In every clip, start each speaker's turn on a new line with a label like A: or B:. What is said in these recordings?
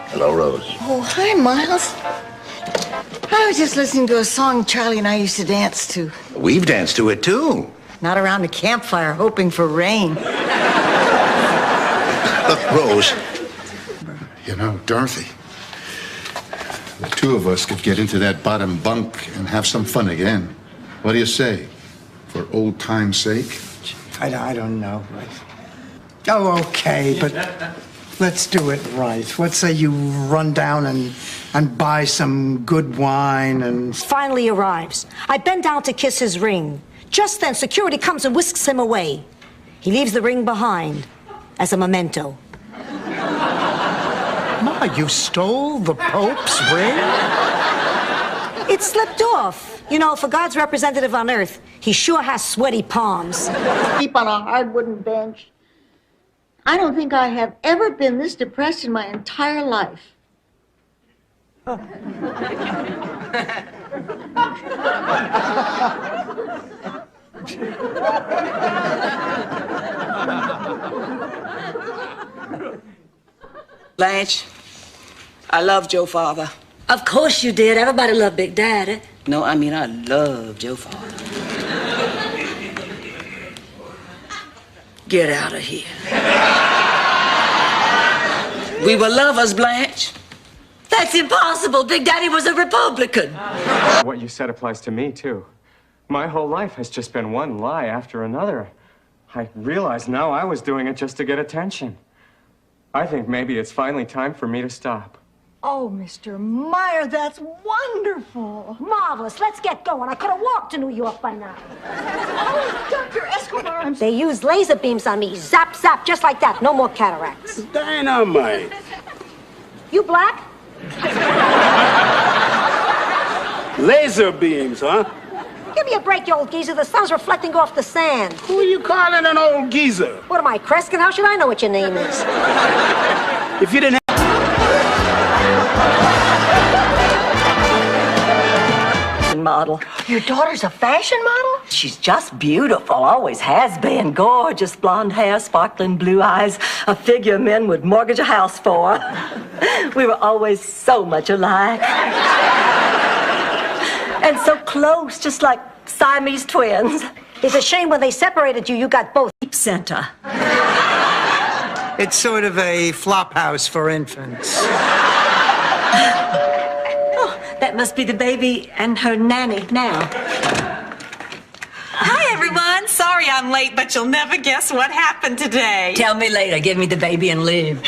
A: Hello, Rose.
B: Oh, hi, Miles. I was just listening to a song Charlie and I used to dance to.
A: We've danced to it, too.
B: Not around a campfire hoping for rain.
A: Rose.
C: You know, Dorothy, the two of us could get into that bottom bunk and have some fun again. What do you say? For old time's sake?
D: I don't know. Oh, okay, but let's do it right. Let's say you run down and buy some good wine and...
E: Finally arrives. I bend down to kiss his ring. Just then, security comes and whisks him away. He leaves the ring behind as a memento.
D: Ma, you stole the Pope's ring?
E: It slipped off. You know, for God's representative on earth, he sure has sweaty palms.
B: Sleep on a hard wooden bench. I don't think I have ever been this depressed in my entire life.
F: Blanche, I loved your father.
E: Of course you did. Everybody loved Big Daddy.
F: No, I mean, I loved your father. Get out of here. We were lovers, Blanche.
E: That's impossible. Big Daddy was a Republican.
G: What you said applies to me, too. My whole life has just been one lie after another. I realize now I was doing it just to get attention. I think maybe it's finally time for me to stop.
B: Oh, Mr. Meyer, that's wonderful.
E: Marvelous. Let's get going. I could have walked to New York by now.
B: Oh, Dr. Escobar,
E: They used laser beams on me. Zap, zap, just like that. No more cataracts.
H: Dynamite.
E: You black?
H: Laser beams, huh?
E: Give me a break, you old geezer. The sun's reflecting off the sand.
H: Who are you calling an old geezer?
E: What am I, Kreskin? How should I know what your name is?
H: If you didn't
I: model.
B: your daughter's a fashion model?
I: She's just beautiful, always has been. Gorgeous blonde hair, sparkling blue eyes, a figure men would mortgage a house for. We were always so much alike. And so close, just like Siamese twins.
E: It's a shame when they separated you, you got both.
I: Deep center.
D: It's sort of a flop house for infants.
I: That must be the baby and her nanny now.
J: Hi, everyone. Sorry I'm late, but you'll never guess what happened today.
I: Tell me later. Give me the baby and leave.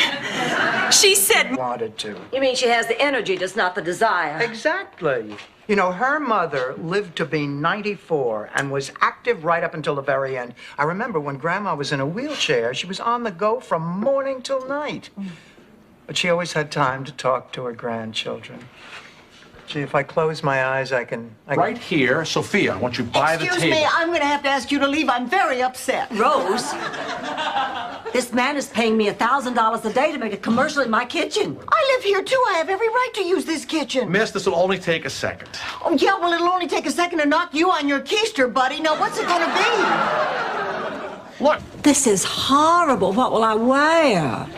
J: She said...
D: Wanted to.
I: You mean she has the energy, just not the desire?
D: Exactly. You know, her mother lived to be 94 and was active right up until the very end. I remember when Grandma was in a wheelchair, she was on the go from morning till night. But she always had time to talk to her grandchildren. Gee, if I close my eyes, I can...
K: Right here, Sophia, won't you buy the table?
B: Excuse me, I'm going to have to ask you to leave. I'm very upset.
I: Rose, this man is paying me $1,000 a day to make a commercial in my kitchen.
B: I live here, too. I have every right to use this kitchen.
K: Miss, this will only take a second.
B: Oh, yeah, well, it'll only take a second to knock you on your keister, buddy. Now, what's it going to be?
K: Look.
I: This is horrible. What will I wear?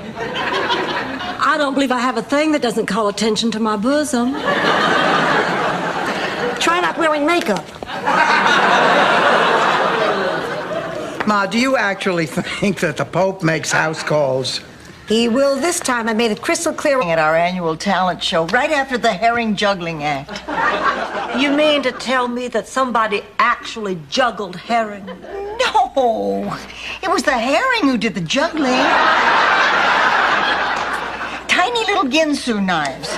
I: I don't believe I have a thing that doesn't call attention to my bosom.
E: Try not wearing makeup.
D: Ma, do you actually think that the Pope makes house calls?
E: He will this time. I made it crystal clear.
B: At our annual talent show, right after the herring juggling act.
I: You mean to tell me that somebody actually juggled herring?
B: No, it was the herring who did the juggling. Tiny little Ginsu knives.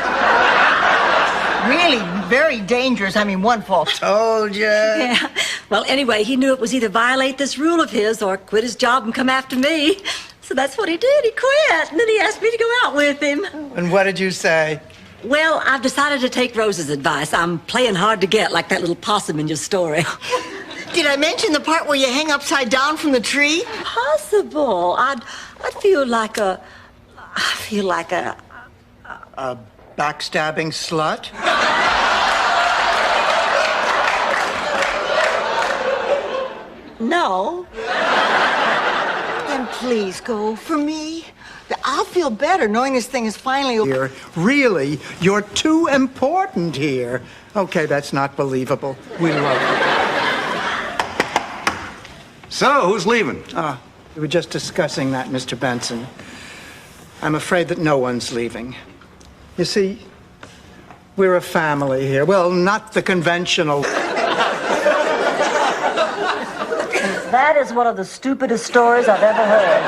B: Really very dangerous. I mean, one fall.
D: Told ya.
I: Yeah. Well, anyway, he knew it was either violate this rule of his or quit his job and come after me. So that's what he did. He quit. And then he asked me to go out with him.
D: And what did you say?
I: Well, I've decided to take Rose's advice. I'm playing hard to get, like that little possum in your story.
B: Did I mention the part where you hang upside down from the tree?
I: Possible. I'd feel like a
D: backstabbing slut?
I: No.
B: Then please go for me. I'll feel better knowing this thing is finally over.
D: Really, you're too important here. Okay, that's not believable. We love you.
A: So, who's leaving?
D: We were just discussing that, Mr. Benson. I'm afraid that no one's leaving. You see, we're a family here. Well, not the conventional.
I: That is one of the stupidest stories I've ever heard.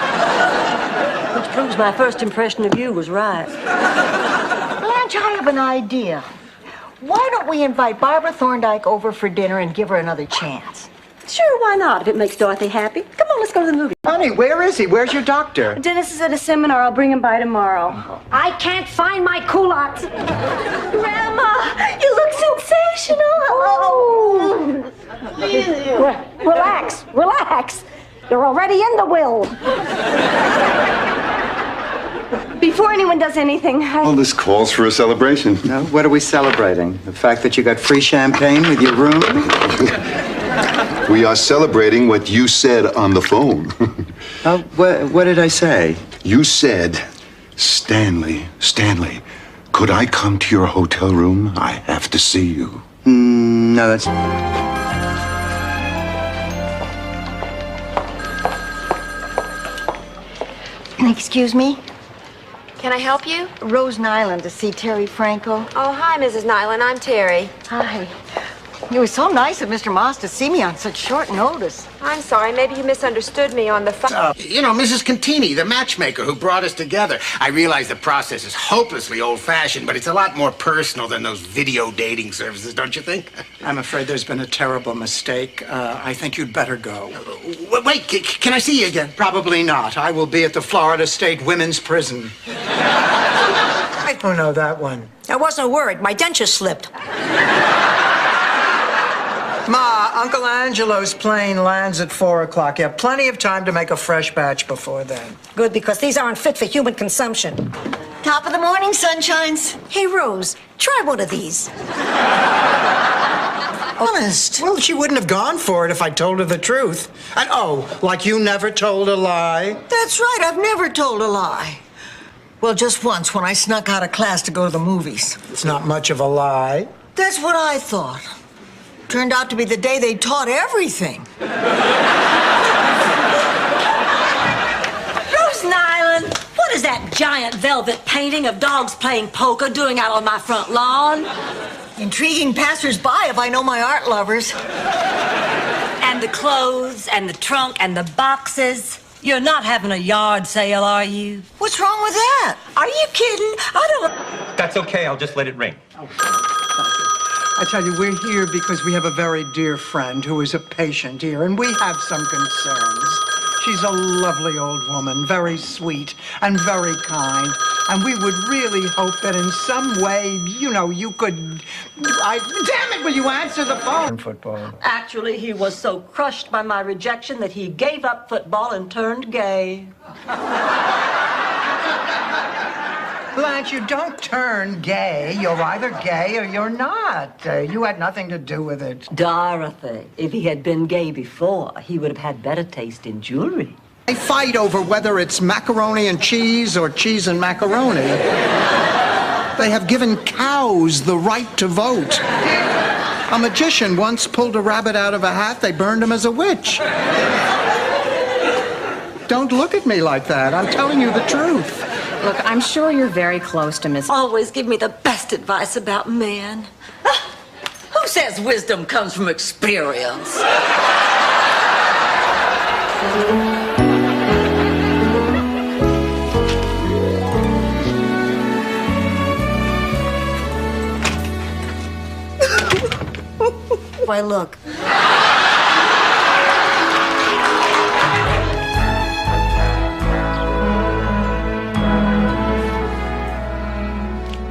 I: Which proves my first impression of you was right.
B: Blanche, I have an idea. Why don't we invite Barbara Thorndike over for dinner and give her another chance?
I: Sure, why not, if it makes Dorothy happy? Come on, let's go to the movie.
D: Honey, where is he? Where's your doctor?
L: Dennis is at a seminar. I'll bring him by tomorrow.
E: I can't find my culottes.
L: Grandma, you look sensational.
E: Oh. Relax, relax. You're already in the will.
L: Before anyone does anything,
C: Well, this calls for a celebration.
D: No, what are we celebrating? The fact that you got free champagne with your room?
C: We are celebrating what you said on the phone.
D: Oh, what did I say?
C: You said, Stanley, could I come to your hotel room? I have to see you.
D: No, that's...
B: Excuse me?
L: can I help you?
B: Rose Nyland to see Terry Franco.
L: Oh, hi, Mrs. Nyland. I'm Terry.
B: Hi. It was so nice of Mr. Moss to see me on such short notice.
L: I'm sorry. Maybe you misunderstood me on the phone.
K: You know, Mrs. Contini, the matchmaker who brought us together. I realize the process is hopelessly old-fashioned, but it's a lot more personal than those video dating services, don't you think?
D: I'm afraid there's been a terrible mistake. I think you'd better go.
K: Wait, can I see you again?
D: Probably not. I will be at the Florida State Women's Prison. I don't know that one.
E: That wasn't a word. My denture slipped.
D: Ma, Uncle Angelo's plane lands at 4 o'clock. You have plenty of time to make a fresh batch before then.
E: Good, because these aren't fit for human consumption.
B: Top of the morning, sunshines.
E: Hey, Rose, try one of these.
D: Honest. Well, she wouldn't have gone for it if I told her the truth. And like you never told a lie?
B: That's right, I've never told a lie. Well, just once when I snuck out of class to go to the movies.
D: It's not much of a lie.
B: That's what I thought. Turned out to be the day they taught everything.
E: Rose Nyland, what is that giant velvet painting of dogs playing poker doing out on my front lawn?
B: Intriguing passersby if I know my art lovers.
E: And the clothes and the trunk and the boxes. You're not having a yard sale, are you?
B: What's wrong with that?
E: Are you kidding? I don't...
M: That's okay. I'll just let it ring.
D: I tell you, we're here because we have a very dear friend who is a patient here, and we have some concerns. She's a lovely old woman, very sweet and very kind, and we would really hope that in some way, you could... Damn it, will you answer the phone? Football.
I: Actually, he was so crushed by my rejection that he gave up football and turned gay.
D: Blanche, you don't turn gay. You're either gay or you're not. You had nothing to do with it.
I: Dorothy, if he had been gay before, he would have had better taste in jewelry.
D: They fight over whether it's macaroni and cheese or cheese and macaroni. They have given cows the right to vote. A magician once pulled a rabbit out of a hat. They burned him as a witch. Don't look at me like that. I'm telling you the truth.
L: Look, I'm sure you're very close to Miss...
E: Always give me the best advice about men. Who says wisdom comes from experience? Why, look.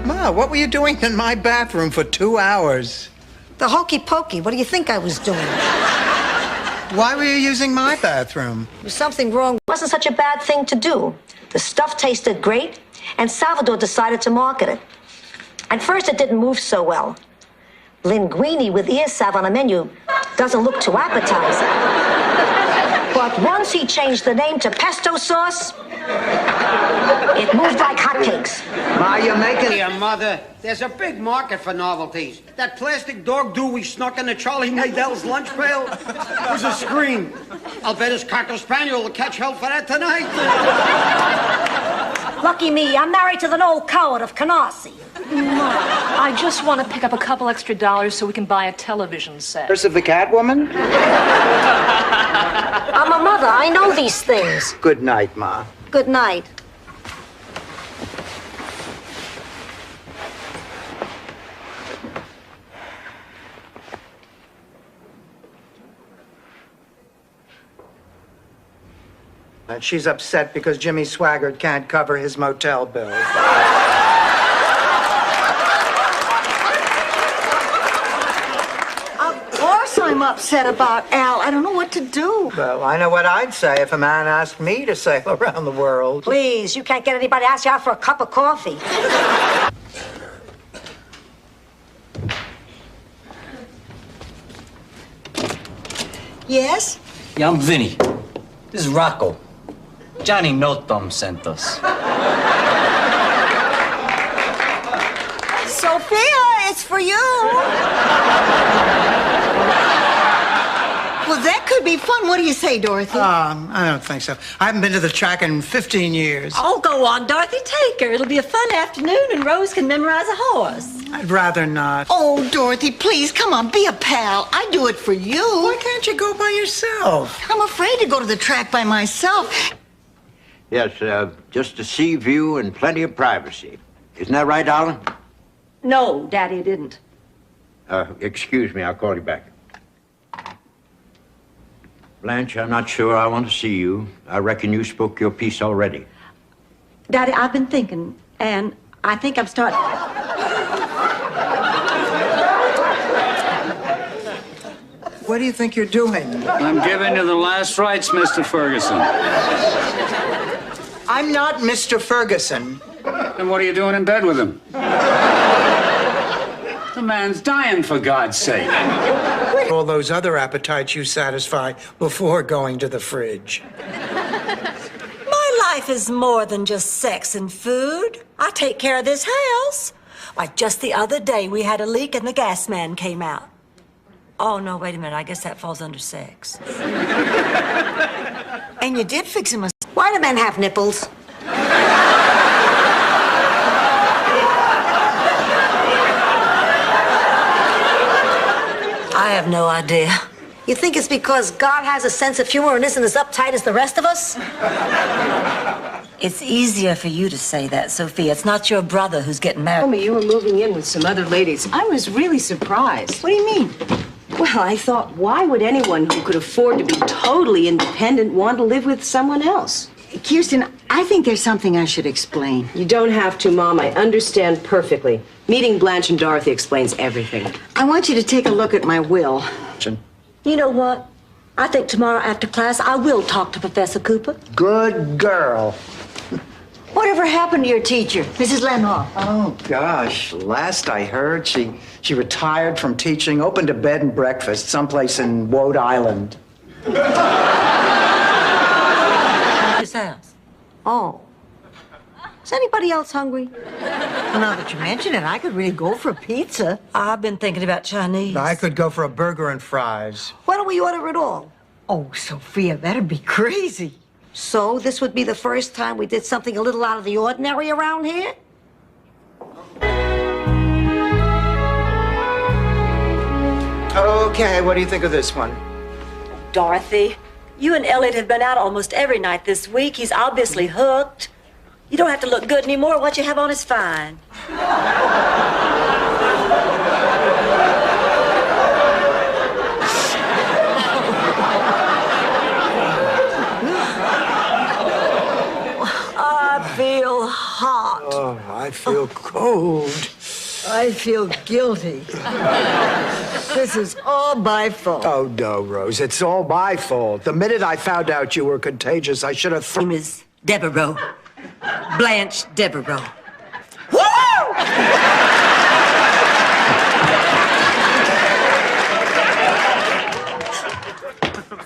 D: Ma, what were you doing in my bathroom for 2 hours?
E: The hokey pokey. What do you think I was doing?
D: Why were you using my bathroom?
E: There was something wrong. It wasn't such a bad thing to do. The stuff tasted great, and Salvador decided to market it. At first, it didn't move so well. Linguine with ear salve on a menu doesn't look too appetizing. But once he changed the name to pesto sauce, it moved like hotcakes.
D: Ma, you're making...
M: Here, Mother, there's a big market for novelties. That plastic dog do we snuck into Charlie Nadel's lunch pail was a scream. I'll bet his Cocker Spaniel will catch hell for that tonight.
E: Lucky me, I'm married to the old coward of Canarsie.
N: I just want to pick up a couple extra dollars so we can buy a television set.
D: Curse of the Catwoman?
E: I'm a mother. I know these things.
D: Good night, Ma.
E: Good night.
D: And she's upset because Jimmy Swaggart can't cover his motel bill.
B: Of course I'm upset about Al. I don't know what to do.
D: Well, I know what I'd say if a man asked me to sail around the world.
E: Please, you can't get anybody to ask you out for a cup of coffee.
B: Yes?
O: Yeah, I'm Vinny. This is Rocco. Johnny No Thumb sent us.
B: Sophia, it's for you. Well, that could be fun. What do you say, Dorothy?
D: I don't think so. I haven't been to the track in 15 years.
I: Oh, go on, Dorothy. Take her. It'll be a fun afternoon, and Rose can memorize a horse.
D: I'd rather not.
B: Oh, Dorothy, please, come on, be a pal. I do it for you.
D: Why can't you go by yourself?
B: I'm afraid to go to the track by myself.
P: Yes, just a sea view and plenty of privacy. Isn't that right, Alan?
I: No, Daddy didn't.
P: Excuse me, I'll call you back. Blanche, I'm not sure I want to see you. I reckon you spoke your piece already.
I: Daddy, I've been thinking, and I think I'm starting...
D: What do you think you're doing?
Q: I'm giving you the last rites, Mr. Ferguson.
D: I'm not Mr. Ferguson.
Q: Then what are you doing in bed with him? The man's dying, for God's sake.
D: All those other appetites you satisfy before going to the fridge.
I: My life is more than just sex and food. I take care of this house. Like just the other day, we had a leak and the gas man came out. Oh, no, wait a minute. I guess that falls under sex.
B: And you did fix him a...
E: Why do men have nipples?
I: I have no idea.
E: You think it's because God has a sense of humor and isn't as uptight as the rest of us?
I: It's easier for you to say that, Sophia. It's not your brother who's getting married.
R: Told me you were moving in with some other ladies. I was really surprised.
B: What do you mean?
R: Well, I thought, why would anyone who could afford to be totally independent want to live with someone else?
B: Kirsten, I think there's something I should explain.
R: You don't have to, Mom. I understand perfectly. Meeting Blanche and Dorothy explains everything.
B: I want you to take a look at my will.
I: You know what? I think tomorrow after class, I will talk to Professor Cooper.
D: Good girl.
B: Whatever happened to your teacher, Mrs. Lenhoff?
D: Oh, gosh. Last I heard, she retired from teaching, opened a bed and breakfast someplace in Woad Island.
I: His house.
E: Oh. Is anybody else hungry?
B: Well, now that you mention it, I could really go for a pizza.
I: I've been thinking about Chinese.
D: I could go for a burger and fries.
E: Why don't we order it all?
B: Oh, Sophia, that'd be crazy.
E: So this would be the first time we did something a little out of the ordinary around here?
D: Okay, what do you think of this one?
I: Dorothy, you and Elliot have been out almost every night this week. He's obviously hooked. You don't have to look good anymore. What you have on is fine. I feel hot.
D: Oh, I feel cold.
B: I feel guilty. This is all my fault.
D: Oh, no, Rose. It's all my fault. The minute I found out you were contagious, I should have...
I: Name is Devereaux. Blanche Devereaux.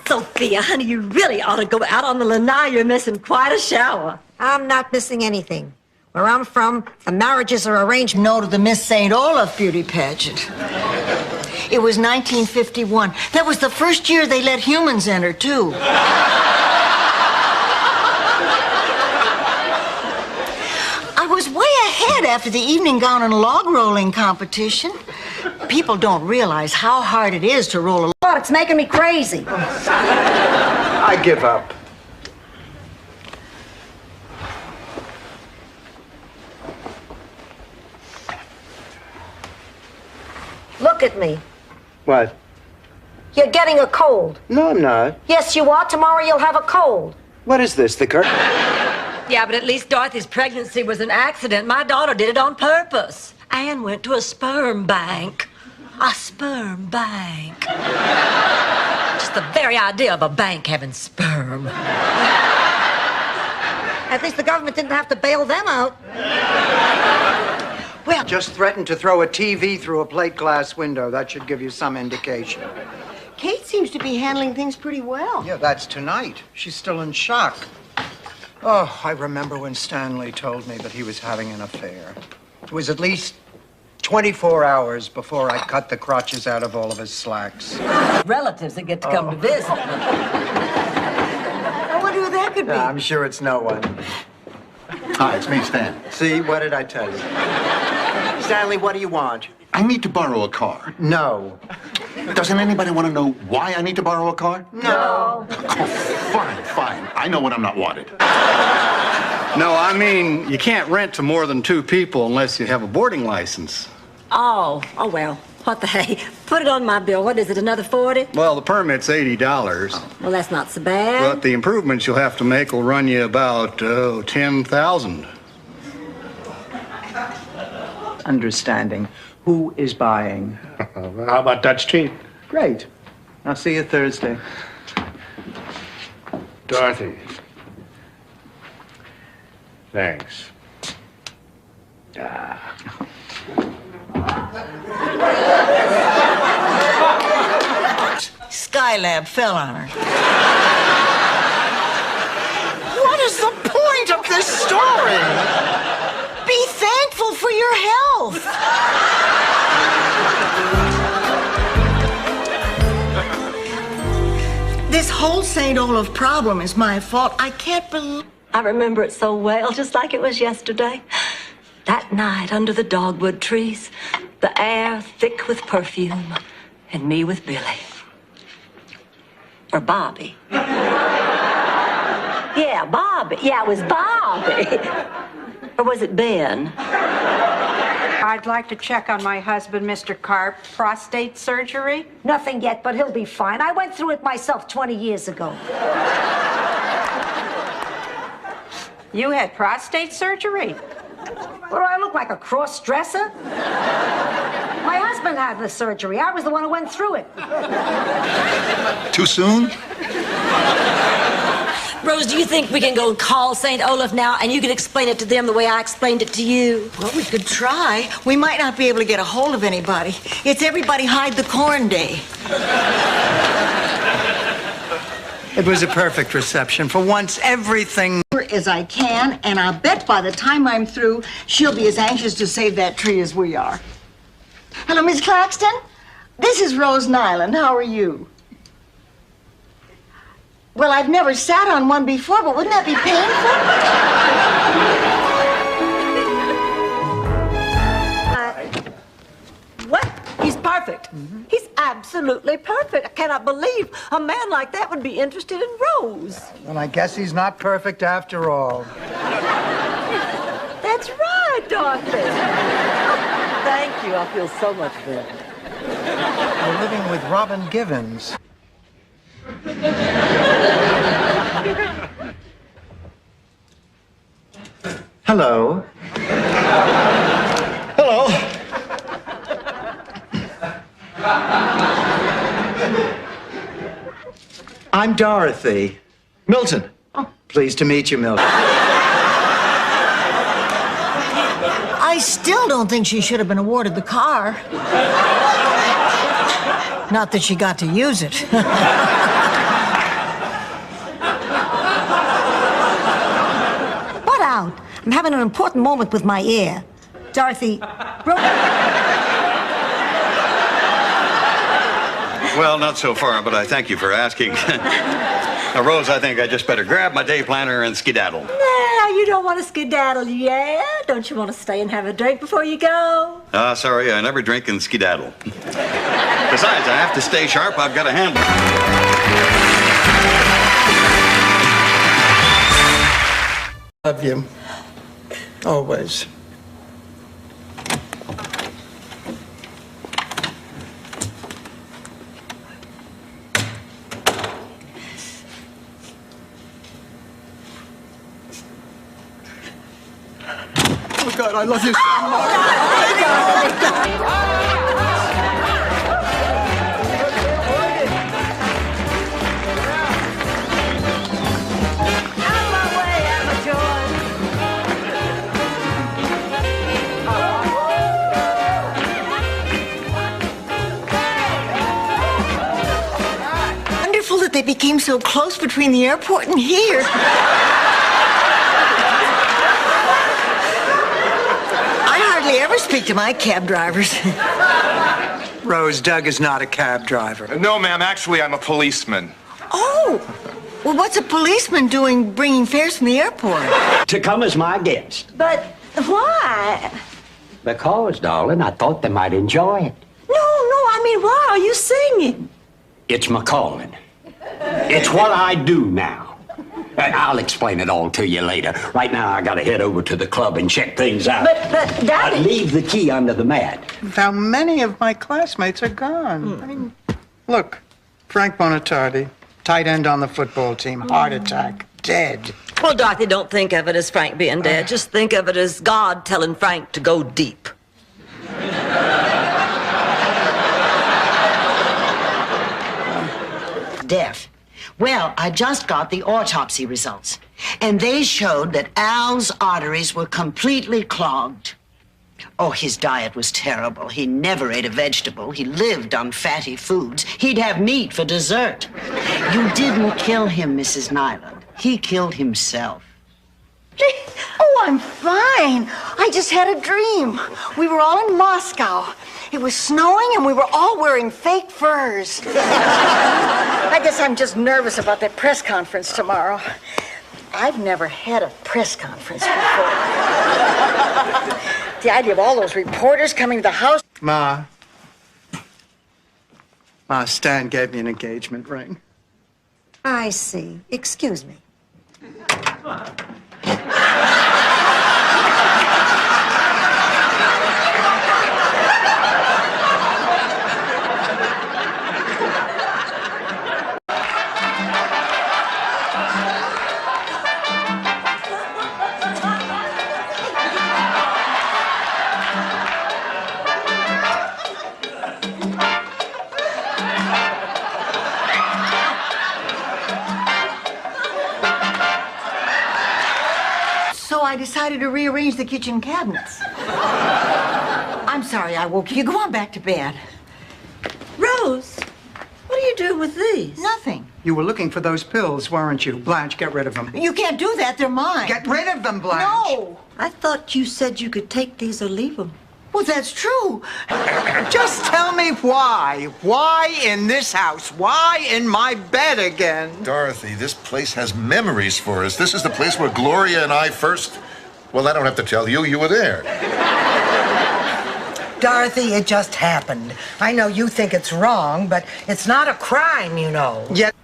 I: So Thea, honey, you really ought to go out on the lanai. You're missing quite a shower.
E: I'm not missing anything. Where I'm from, the marriages are arranged.
B: No to the Miss St. Olaf beauty pageant. It was 1951. That was the first year they let humans enter, too. I was way ahead after the evening gown and log rolling competition. People don't realize how hard it is to roll a log.
E: It's making me crazy.
D: I give up.
E: Look at me.
D: What?
E: You're getting a cold.
D: No, I'm not.
E: Yes, you are. Tomorrow you'll have a cold.
D: What is this, the curtain?
I: Yeah, but at least Dorothy's pregnancy was an accident. My daughter did it on purpose. Anne went to a sperm bank. A sperm bank. Just the very idea of a bank having sperm.
E: At least the government didn't have to bail them out.
D: Well, just threatened to throw a TV through a plate glass window. That should give you some indication.
B: Kate seems to be handling things pretty well.
D: Yeah, that's tonight. She's still in shock. Oh, I remember when Stanley told me that he was having an affair. It was at least 24 hours before I cut the crotches out of all of his slacks.
I: Relatives that get to come to visit.
B: I wonder who that could be.
D: I'm sure it's no one.
C: Hi, it's me, Stan.
D: See, what did I tell you? Stanley, what do you want?
C: I need to borrow a car.
D: No.
C: Doesn't anybody want to know why I need to borrow a car?
D: No.
C: Oh, fine. I know when I'm not wanted.
A: No, I mean, you can't rent to more than 2 people unless you have a boarding license.
I: Oh, well. What the hey? Put it on my bill. What is it, another 40?
A: Well, the permit's $80.
I: Well, that's not so bad.
A: But the improvements you'll have to make will run you about $10,000.
D: Understanding. Who is buying?
H: How about Dutch cheap?
D: Great. I'll see you Thursday.
H: Dorothy. Thanks.
B: Skylab fell on her. What is the point of this story? Be thankful for your health. This whole St. Olaf problem is my fault. I can't believe...
I: I remember it so well, just like it was yesterday. That night under the dogwood trees, the air thick with perfume, and me with Billy. Or Bobby. Yeah, Bobby. Yeah, it was Bobby. Or was it Ben?
S: I'd like to check on my husband, Mr. Karp. Prostate surgery?
E: Nothing yet, but he'll be fine. I went through it myself 20 years ago.
S: You had prostate surgery?
E: What, do I look like, a cross-dresser? My husband had the surgery. I was the one who went through it.
C: Too soon?
I: Rose, do you think we can go and call St. Olaf now and you can explain it to them the way I explained it to you?
B: Well, we could try. We might not be able to get a hold of anybody. It's everybody hide the corn day.
D: It was a perfect reception. For once, everything...
B: As I can, and I'll bet by the time I'm through, she'll be as anxious to save that tree as we are. Hello, Miss Claxton. This is Rose Nyland. How are you? Well, I've never sat on one before, but wouldn't that be painful?
I: What? He's perfect. He's absolutely perfect. I cannot believe a man like that would be interested in Rose.
D: Well, I guess he's not perfect after all.
I: That's right, Dorothy. Thank you. I feel so much better.
D: We're living with Robin Givens. Hello.
A: Hello.
D: I'm Dorothy.
A: Milton.
D: Oh, pleased to meet you, Milton.
B: I still don't think she should have been awarded the car. Not that she got to use it.
E: out. I'm having an important moment with my heir. Dorothy,
T: Well, not so far, but I thank you for asking. Now, Rose, I think I just better grab my day planner and skedaddle.
I: Nah, you don't want to skedaddle, yeah? Don't you want to stay and have a drink before you go?
T: Sorry, I never drink and skedaddle. Besides, I have to stay sharp. I've got a handle.
D: Love you. Always. Oh, God, I love you so much.
B: Wonderful that they became so close between the airport and here. I hardly ever speak to my cab drivers.
D: Rose, Doug is not a cab driver.
U: No, ma'am. Actually, I'm a policeman.
B: Oh, well, what's a policeman doing bringing fares from the airport?
O: To come as my guest.
B: But why?
O: Because, darling, I thought they might enjoy it.
I: No, I mean, why are you singing?
O: It's my calling. It's what I do now. I'll explain it all to you later. Right now, I gotta head over to the club and check things out.
I: But Daddy...
O: I leave the key under the mat.
D: How many of my classmates are gone? I mean, look, Frank Bonatardi, tight end on the football team, heart attack, dead.
I: Well, Dorothy, don't think of it as Frank being dead. Just think of it as God telling Frank to go deep.
V: Deaf. Well, I just got the autopsy results, and they showed that Al's arteries were completely clogged. Oh, his diet was terrible. He never ate a vegetable. He lived on fatty foods. He'd have meat for dessert. You didn't kill him, Mrs. Nyland. He killed himself.
B: Oh, I'm fine. I just had a dream. We were all in Moscow. It was snowing and we were all wearing fake furs. I guess I'm just nervous about that press conference tomorrow. I've never had a press conference before. The idea of all those reporters coming to the house.
D: Ma, Stan gave me an engagement ring.
E: I see. Excuse me.
B: So I decided to rearrange the kitchen cabinets. I'm sorry I woke you. Go on back to bed.
I: Rose, what are you doing with these?
B: Nothing.
D: You were looking for those pills, weren't you? Blanche, get rid of them.
B: You can't do that. They're mine.
D: Get rid of them, Blanche.
B: No.
I: I thought you said you could take these or leave them.
B: Well, that's true.
D: Just tell me why. Why in this house? Why in my bed again?
C: Dorothy, this place has memories for us. This is the place where Gloria and I first... Well, I don't have to tell you. You were there.
W: Dorothy, it just happened. I know you think it's wrong, but it's not a crime, you know.
D: Yet...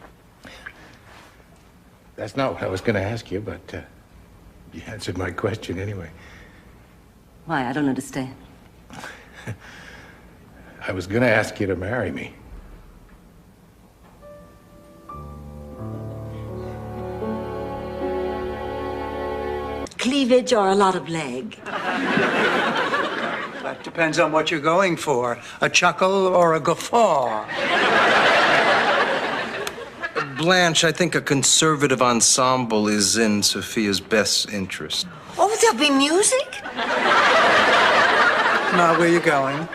H: That's not what I was going to ask you, but you answered my question anyway.
X: Why? I don't understand.
H: I was going to ask you to marry me.
I: Cleavage or a lot of leg?
D: That depends on what you're going for. A chuckle or a guffaw.
Y: Blanche, I think a conservative ensemble is in Sophia's best interest.
B: Oh, there'll be music?
D: Now, where you going?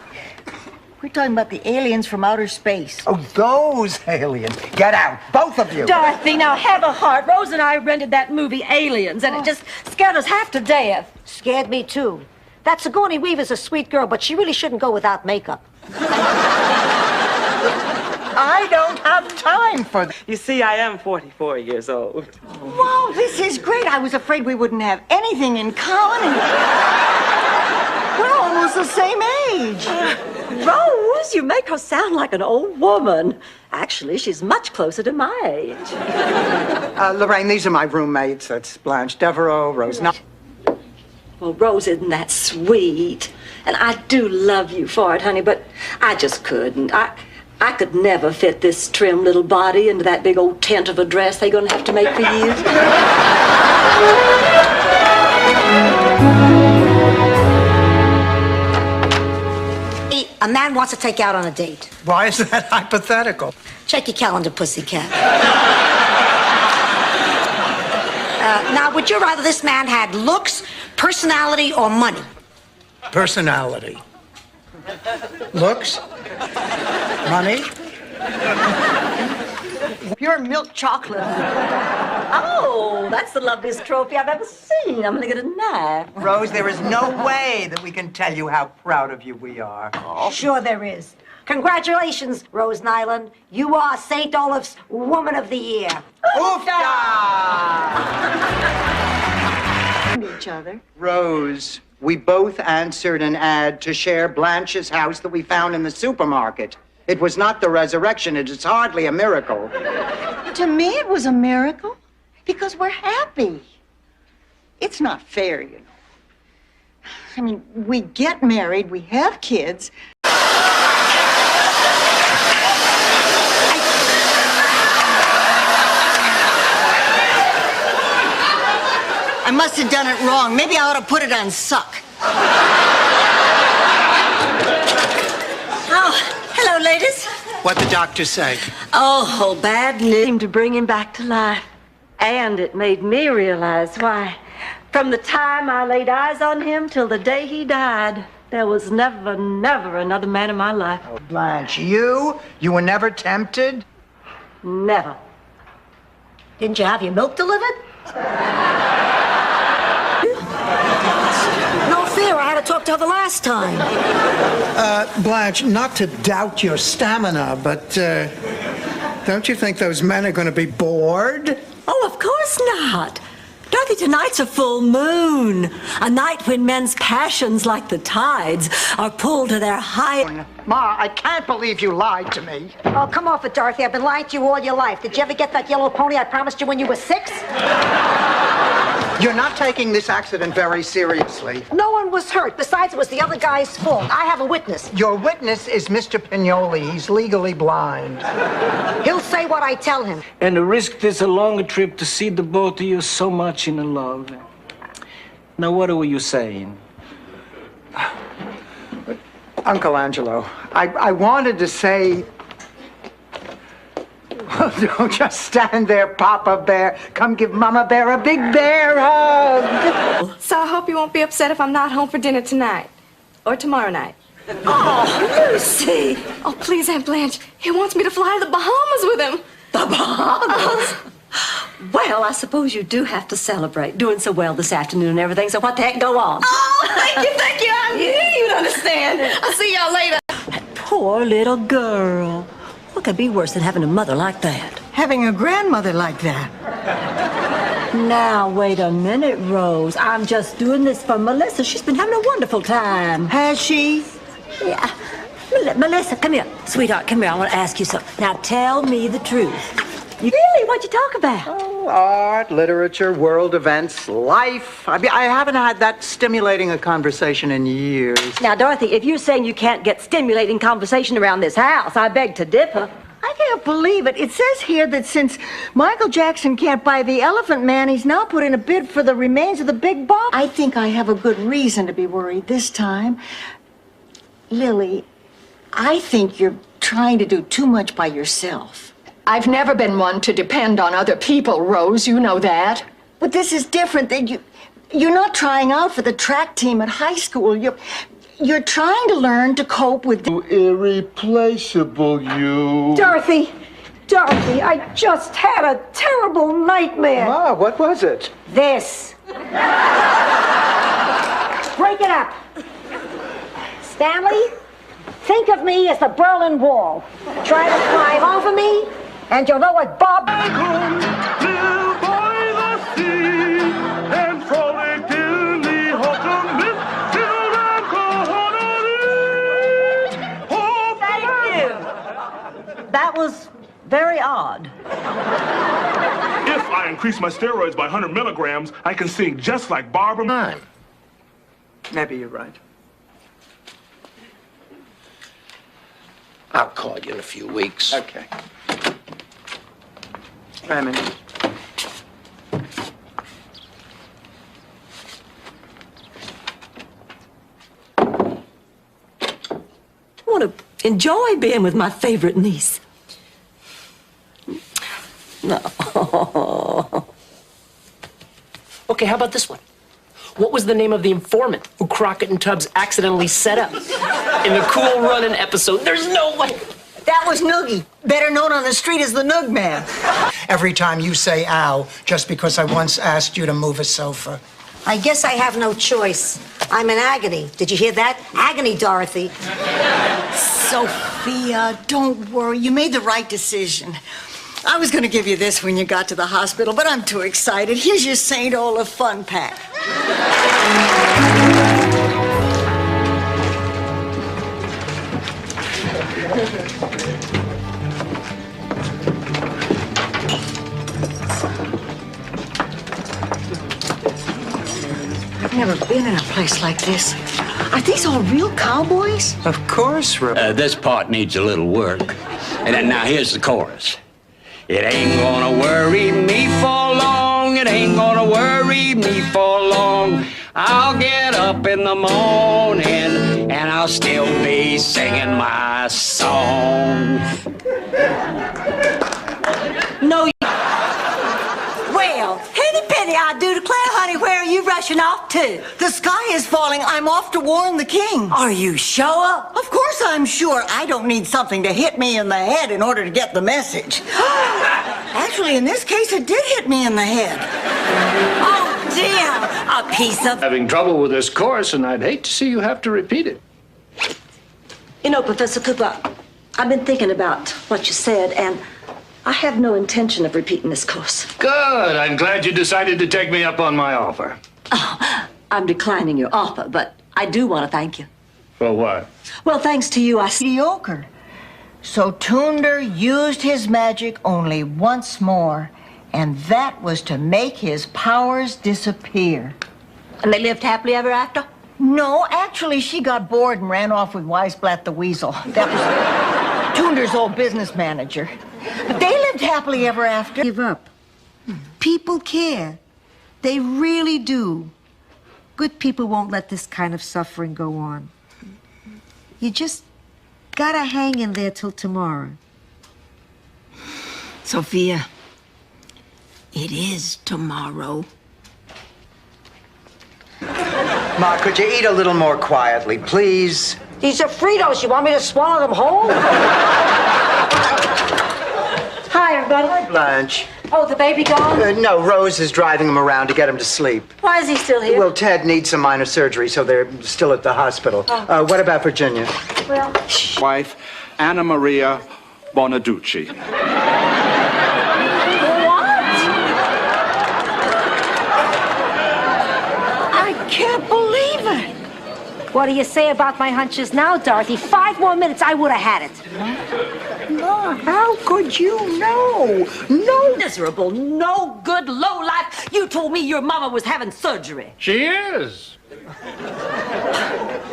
B: We're talking about the aliens from outer space.
D: Oh, those aliens. Get out, both of you.
I: Dorothy, now have a heart. Rose and I rented that movie Aliens, and it just scared us half to death.
E: Scared me too. That Sigourney Weaver's a sweet girl, but she really shouldn't go without makeup.
D: I don't have time for this.
F: You see, I am 44 years old.
B: Wow, this is great. I was afraid we wouldn't have anything in common. We're almost the same age.
I: Rose, you make her sound like an old woman. Actually, she's much closer to my age.
D: Lorraine, these are my roommates. That's Blanche Devereaux, Rose.
I: Well, Rose, isn't that sweet? And I do love you for it, honey, but I just couldn't. I could never fit this trim little body into that big old tent of a dress they're gonna have to make for you.
E: A man wants to take you out on a date.
D: Why is that hypothetical?
E: Check your calendar, pussycat. Now, would you rather this man had looks, personality, or money?
D: Personality. Looks. Money.
B: Pure milk chocolate.
I: Oh, that's the loveliest trophy I've ever seen. I'm gonna get a knife.
D: Rose, there is no way that we can tell you how proud of you we are.
E: Sure there is. Congratulations, Rose Nyland. You are St. Olaf's Woman of the Year.
B: Each other.
D: Rose, we both answered an ad to share Blanche's house that we found in the supermarket. It was not the resurrection. It is hardly a miracle.
B: To me, it was a miracle because we're happy. It's not fair, you know. I mean, we get married, we have kids. I must have done it wrong. Maybe I ought to put it on suck.
I: Oh, hello, ladies.
D: What'd the doctor say?
I: Oh, bad news seemed to bring him back to life. And it made me realize why. From the time I laid eyes on him till the day he died, there was never another man in my life.
D: Oh, Blanche, you were never tempted?
I: Never.
E: Didn't you have your milk delivered? No fear, I had to talk to her the last time.
D: Blanche, not to doubt your stamina, but don't you think those men are going to be bored?
I: Oh, of course not. Dorothy, tonight's a full moon. A night when men's passions, like the tides, are pulled to their height.
D: Ma, I can't believe you lied to me.
E: Oh, come off it, Dorothy. I've been lying to you all your life. Did you ever get that yellow pony I promised you when you were 6?
D: You're not taking this accident very seriously.
E: No one was hurt. Besides, it was the other guy's fault. I have a witness.
D: Your witness is Mr. Pignoli. He's legally blind.
E: He'll say what I tell him.
F: And the risk this a longer trip to see the both of you so much in love. Now, what were you saying?
D: Uncle Angelo, I wanted to say... Don't just stand there, Papa Bear. Come give Mama Bear a big bear hug.
G: So I hope you won't be upset if I'm not home for dinner tonight. Or tomorrow night.
I: Oh, Lucy!
G: Oh, please, Aunt Blanche. He wants me to fly to the Bahamas with him.
I: The Bahamas? Well, I suppose you do have to celebrate. Doing so well this afternoon and everything, so what the heck, go on.
G: Oh, thank you. I knew you'd understand. I'll see y'all later.
I: That poor little girl. What could be worse than having a mother like that?
B: Having a grandmother like that.
I: Now, wait a minute, Rose. I'm just doing this for Melissa. She's been having a wonderful time.
B: Has she?
I: Yeah. Melissa, come here. Sweetheart, come here. I want to ask you something. Now, tell me the truth. Really? What'd you talk about?
D: Oh, art, literature, world events, life. I haven't had that stimulating a conversation in years.
I: Now, Dorothy, if you're saying you can't get stimulating conversation around this house, I beg to differ.
B: I can't believe it. It says here that since Michael Jackson can't buy the Elephant Man, he's now put in a bid for the remains of the Big Box. I think I have a good reason to be worried this time. Lily, I think you're trying to do too much by yourself.
J: I've never been one to depend on other people, Rose. You know that.
B: But this is different. You're not trying out for the track team at high school. You're trying to learn to cope with...
C: Irreplaceable, you.
E: Dorothy, I just had a terrible nightmare.
D: Ma, what was it?
E: This. Break it up. Stanley, think of me as the Berlin Wall. Try to climb off of me, and you'll know what Bob...
I: That was very odd.
K: If I increase my steroids by 100 milligrams, I can sing just like Barbara.
D: Maybe you're right.
Y: I'll call you in a few weeks.
D: Okay. Raymond.
I: I want to enjoy being with my favorite niece. No.
L: Okay, how about this one? What was the name of the informant who Crockett and Tubbs accidentally set up in the Cool Running episode? There's no way.
W: That was Noogie, better known on the street as the Noog Man. Every time you say ow, just because I once asked you to move a sofa.
E: I guess I have no choice. I'm in agony. Did you hear that? Agony, Dorothy.
B: Sophia, don't worry. You made the right decision. I was going to give you this when you got to the hospital, but I'm too excited. Here's your St. Olaf fun pack. I've never been in a place like this. Are these all real cowboys?
D: Of course, Rose.
O: This part needs a little work. And then now here's the chorus. It ain't gonna worry me for long. It ain't gonna worry me for long. I'll get up in the morning and I'll still be singing my song.
I: No, you... Well, henny penny, I do declare, honey, where are you rushing off to?
B: The sky is falling. I'm off to warn the king.
I: Are you sure?
B: Of course I'm sure. I don't need something to hit me in the head in order to get the message. Actually, in this case, it did hit me in the head.
I: Oh, dear. A piece of...
F: Having trouble with this course, and I'd hate to see you have to repeat it.
E: You know, Professor Cooper, I've been thinking about what you said, and I have no intention of repeating this course.
F: Good. I'm glad you decided to take me up on my offer.
E: Oh, I'm declining your offer, but I do want to thank you.
F: For what?
E: Well, thanks to you, I...
B: Mediocre. So Tunder used his magic only once more, and that was to make his powers disappear.
I: And they lived happily ever after?
B: No, actually, she got bored and ran off with Weisblatt the Weasel. That was Tunder's old business manager. But they lived happily ever after.
E: Give up. People care. They really do. Good people won't let this kind of suffering go on. You just gotta hang in there till tomorrow.
W: Sophia, it is tomorrow.
D: Ma, could you eat a little more quietly, please?
E: These are Fritos. You want me to swallow them whole? Hi, everybody.
D: Hi, Blanche.
E: Oh, the baby gone?
D: No, Rose is driving him around to get him to sleep.
E: Why is he still here?
D: Well, Ted needs some minor surgery, so they're still at the hospital.
E: Oh.
D: What about Virginia?
E: Well...
M: Wife, Anna Maria Bonaducci.
B: I can't believe it.
E: What do you say about my hunches now, Dorothy? 5 more minutes, I would have had it.
W: Ma, how could you know?
I: No miserable, no good, low life. You told me your mama was having surgery.
F: She is.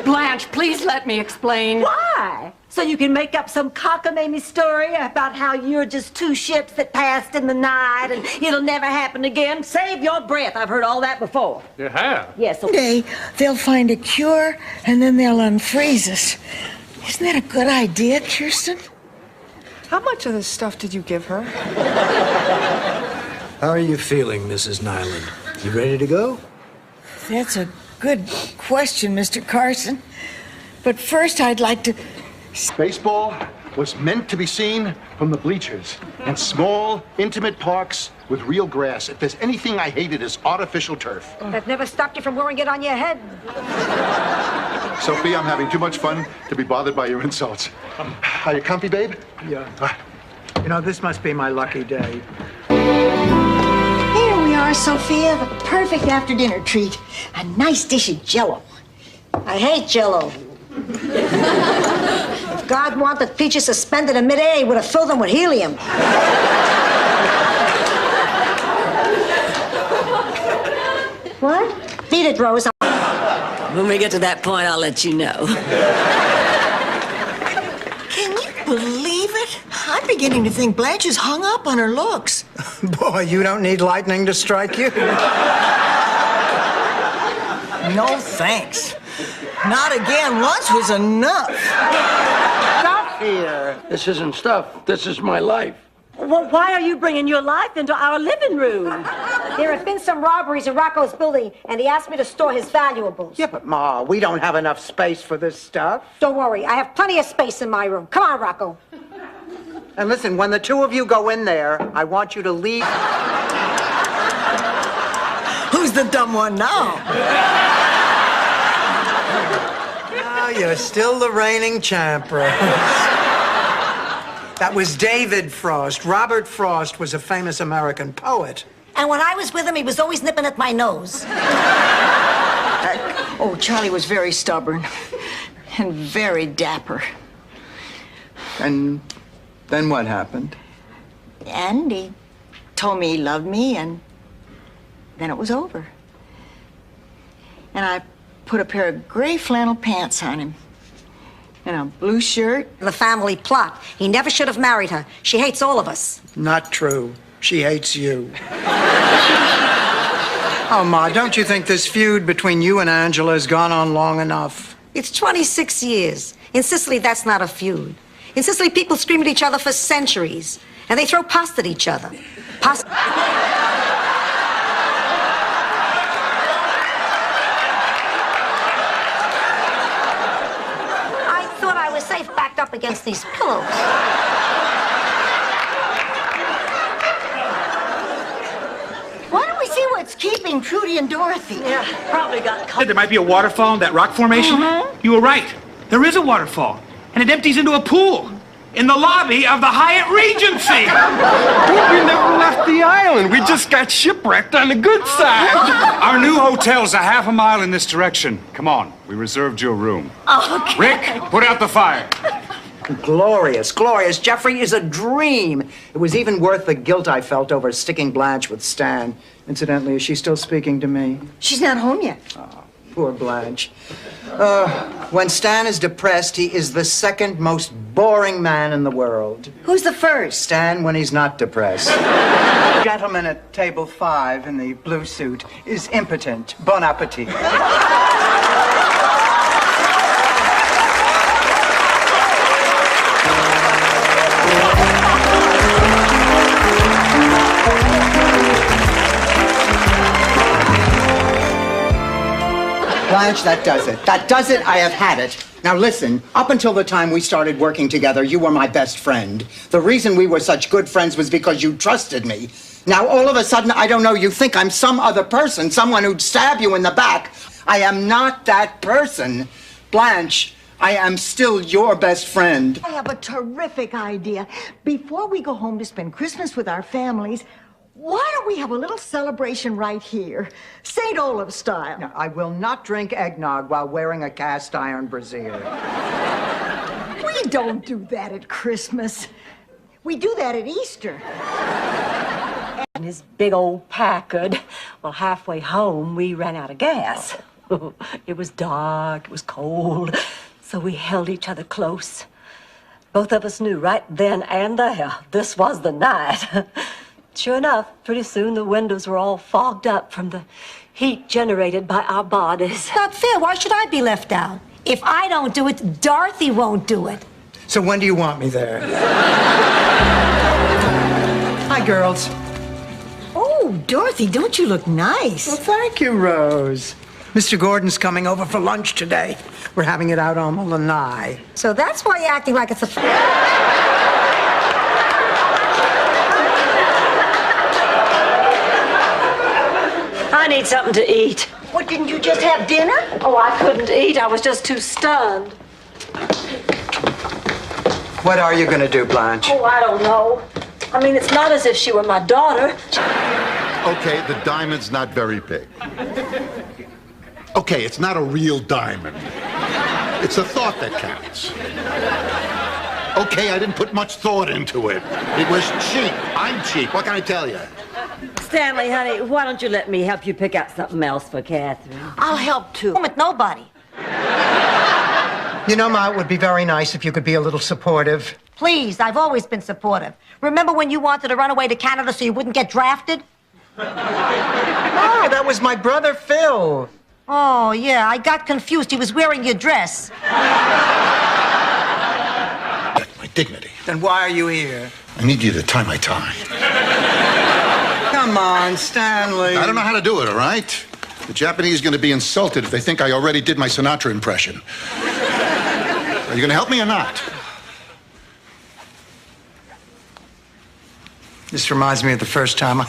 J: Blanche, please let me explain.
I: Why? So you can make up some cockamamie story about how you're just 2 ships that passed in the night and it'll never happen again? Save your breath. I've heard all that before.
F: You have?
I: Yes.
B: Someday they'll find a cure and then they'll unfreeze us. Isn't that a good idea, Kirsten?
N: How much of this stuff did you give her?
P: How are you feeling, Mrs. Nyland? You ready to go?
B: That's a good question, Mr. Carson. But first, I'd like to...
C: Baseball was meant to be seen from the bleachers in small, intimate parks with real grass. If there's anything I hated, it's artificial turf.
E: That never stopped you from wearing it on your head.
C: Sophie, I'm having too much fun to be bothered by your insults. Are you comfy, babe?
D: Yeah. You know, this must be my lucky day.
B: Here we are, Sophia, the perfect after-dinner treat. A nice dish of Jell-O.
E: I hate Jell-O. If God wanted peaches suspended in midair, he would have filled them with helium. What? Beat it, Rose.
I: When we get to that point, I'll let you know.
B: Can you believe it? I'm beginning to think Blanche is hung up on her looks.
D: Boy, you don't need lightning to strike you.
B: No thanks. Not again. Once was enough.
O: Stop here. This isn't stuff. This is my life.
I: Well, why are you bringing your life into our living room?
E: There have been some robberies in Rocco's building, and he asked me to store his valuables.
D: Yeah, but Ma, we don't have enough space for this stuff.
E: Don't worry, I have plenty of space in my room. Come on, Rocco.
D: And listen, when the two of you go in there, I want you to leave.
B: Who's the dumb one now?
D: Oh, you're still the reigning champ, Rose. That was David Frost. Robert Frost was a famous American poet.
E: And when I was with him, he was always nipping at my nose.
B: Oh, Charlie was very stubborn and very dapper.
D: And then what happened?
B: And he told me he loved me, and then it was over. And I put a pair of gray flannel pants on him and a blue shirt.
E: The family plot. He never should have married her. She hates all of us.
D: Not true. She hates you. Oh, Ma, don't you think this feud between you and Angela has gone on long enough?
E: It's 26 years. In Sicily, that's not a feud. In Sicily, people scream at each other for centuries, and they throw pasta at each other. Pasta. I thought I was safe backed up against these pillows.
B: Why don't we see what's keeping Trudy and Dorothy?
I: Yeah, probably got caught.
A: There might be a waterfall in that rock formation. You were right. There is a waterfall, and it empties into a pool in the lobby of the Hyatt Regency.
Q: We never left the island. We just got shipwrecked on the good side.
K: Our new hotel's a half a mile in this direction. Come on, we reserved your room.
B: Okay.
K: Rick, put out the fire.
D: Glorious, glorious. Jeffrey is a dream. It was even worth the guilt I felt over sticking Blanche with Stan. Incidentally, is she still speaking to me?
B: She's not home yet.
D: Oh, poor Blanche. When Stan is depressed, he is the second most boring man in the world.
B: Who's the first?
D: Stan when he's not depressed. Gentleman at table 5 in the blue suit is impotent. Bon appetit. Blanche, that does it. That does it. I have had it. Now listen, up until the time we started working together, you were my best friend. The reason we were such good friends was because you trusted me. Now all of a sudden, I don't know, you think I'm some other person, someone who'd stab you in the back. I am not that person. Blanche, I am still your best friend.
B: I have a terrific idea. Before we go home to spend Christmas with our families, why don't we have a little celebration right here, St. Olaf style?
D: No, I will not drink eggnog while wearing a cast iron brassiere.
B: We don't do that at Christmas. We do that at Easter.
I: And his big old Packard. Well, halfway home, we ran out of gas. It was dark, it was cold, so we held each other close. Both of us knew right then and there this was the night. Sure enough, pretty soon the windows were all fogged up from the heat generated by our bodies.
E: Not fair. Why should I be left out? If I don't do it, Dorothy won't do it.
D: So when do you want me there? Hi, girls.
B: Oh, Dorothy, don't you look nice?
D: Well, thank you, Rose.
W: Mr. Gordon's coming over for lunch today. We're having it out on the lanai.
E: So that's why you're acting like it's a...
I: I need something to eat.
B: What, didn't you just have dinner?
I: Oh, I couldn't eat. I was just too stunned.
D: What are you going to do, Blanche?
I: Oh, I don't know. I mean, it's not as if she were my daughter.
C: Okay, the diamond's not very big. Okay, it's not a real diamond. It's a thought that counts. Okay, I didn't put much thought into it. It was cheap. I'm cheap. What can I tell you?
X: Stanley, honey, why don't you let me help you pick out something else for Catherine?
B: I'll help too.
E: With nobody.
W: You know, Ma, it would be very nice if you could be a little supportive.
E: Please, I've always been supportive. Remember when you wanted to run away to Canada so you wouldn't get drafted?
W: Oh, that was my brother Phil.
E: Oh, yeah, I got confused. He was wearing your dress.
C: My dignity.
W: Then why are you here?
C: I need you to tie my tie.
W: Come on, Stanley.
C: I don't know how to do it, all right? The Japanese are going to be insulted if they think I already did my Sinatra impression. Are you going to help me or not?
W: This reminds me of the first time